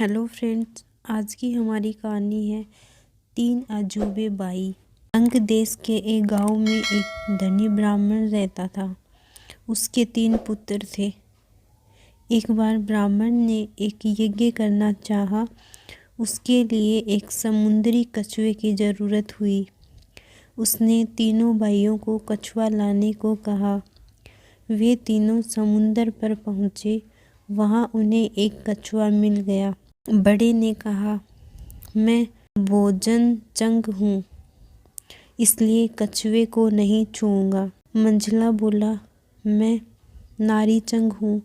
Hello friends, आज की हमारी कहानी है 3 अजूबे बाई। अंग देश के एक गांव में एक धनी ब्राह्मण रहता था। उसके 3 पुत्र थे। एक बार ब्राह्मण ने एक यज्ञ करना चाहा। उसके लिए एक समुद्री कछुए की ज़रूरत हुई। उसने तीनों भाइयों को कछुआ लाने को कहा। वे तीनों समुंदर पर पहुँचे। वहाँ उन्हें एक कछुआ मिल गया। बड़े ने कहा, मैं भोजन चंग हूँ, इसलिए कछुए को नहीं छूऊंगा। मंझला बोला, मैं नारी चंग हूँ,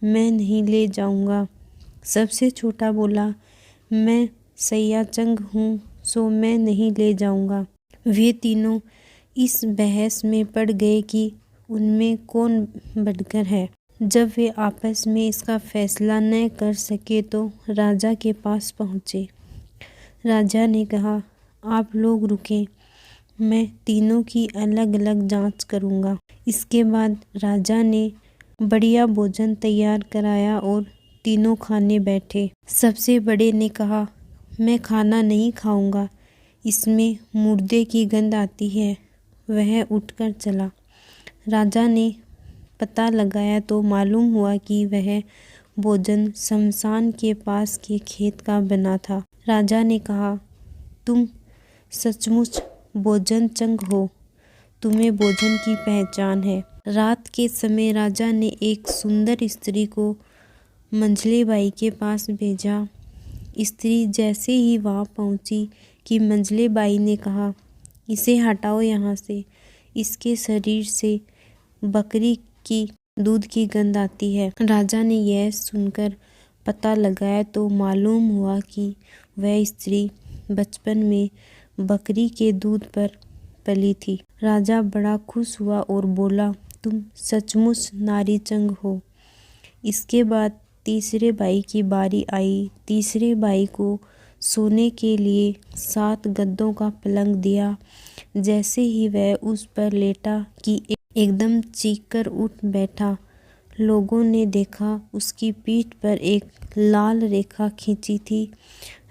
मैं नहीं ले जाऊंगा। सबसे छोटा बोला, मैं सैया चंग हूँ, सो मैं नहीं ले जाऊंगा। वे तीनों इस बहस में पड़ गए कि उनमें कौन बढ़कर है। जब वे आपस में इसका फैसला न कर सके तो राजा के पास पहुँचे। राजा ने कहा, आप लोग रुकें, मैं तीनों की अलग अलग जांच करूंगा। इसके बाद राजा ने बढ़िया भोजन तैयार कराया और तीनों खाने बैठे। सबसे बड़े ने कहा, मैं खाना नहीं खाऊंगा, इसमें मुर्दे की गंध आती है। वह उठकर चला। राजा ने पता लगाया तो मालूम हुआ कि वह भोजन शमशान के पास के खेत का बना था। राजा ने कहा, तुम सचमुच भोजन चंग हो, तुम्हें भोजन की पहचान है। रात के समय राजा ने एक सुंदर स्त्री को मंझले बाई के पास भेजा। स्त्री जैसे ही वहाँ पहुँची कि मंझले बाई ने कहा, इसे हटाओ यहाँ से, इसके शरीर से बकरी की दूध की गंध आती है। राजा ने यह सुनकर पता लगाया तो मालूम हुआ कि वह स्त्री बचपन में बकरी के दूध पर पली थी। राजा बड़ा खुश हुआ और बोला, तुम सचमुच नारी चंग हो। इसके बाद तीसरे भाई की बारी आई। तीसरे भाई को सोने के लिए 7 गद्दों का पलंग दिया। जैसे ही वह उस पर लेटा कि एकदम चीख कर उठ बैठा। लोगों ने देखा उसकी पीठ पर एक लाल रेखा खींची थी।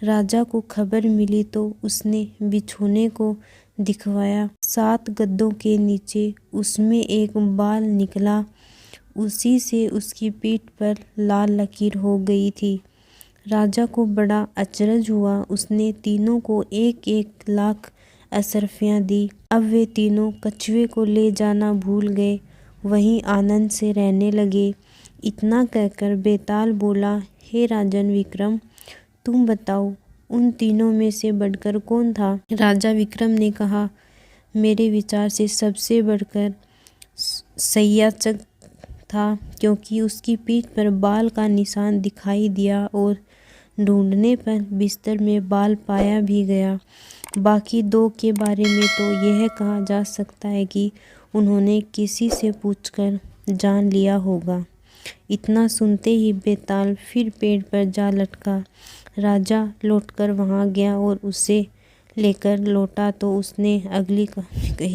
राजा को खबर मिली तो उसने बिछोने को दिखवाया। 7 गद्दों के नीचे उसमें एक बाल निकला। उसी से उसकी पीठ पर लाल लकीर हो गई थी। राजा को बड़ा अचरज हुआ। उसने तीनों को 1-1 लाख अशर्फियाँ दी। अब वे तीनों कछुए को ले जाना भूल गए, वहीं आनंद से रहने लगे। इतना कहकर बेताल बोला, हे राजन विक्रम, तुम बताओ उन तीनों में से बढ़कर कौन था? राजा विक्रम ने कहा, मेरे विचार से सबसे बढ़कर सैया चंग था, क्योंकि उसकी पीठ पर बाल का निशान दिखाई दिया और ढूंढने पर बिस्तर में बाल पाया भी गया। बाकी 2 के बारे में तो यह कहा जा सकता है कि उन्होंने किसी से पूछकर जान लिया होगा। इतना सुनते ही बेताल फिर पेड़ पर जा लटका। राजा लौटकर वहाँ गया और उसे लेकर लौटा तो उसने अगली कहानी कही।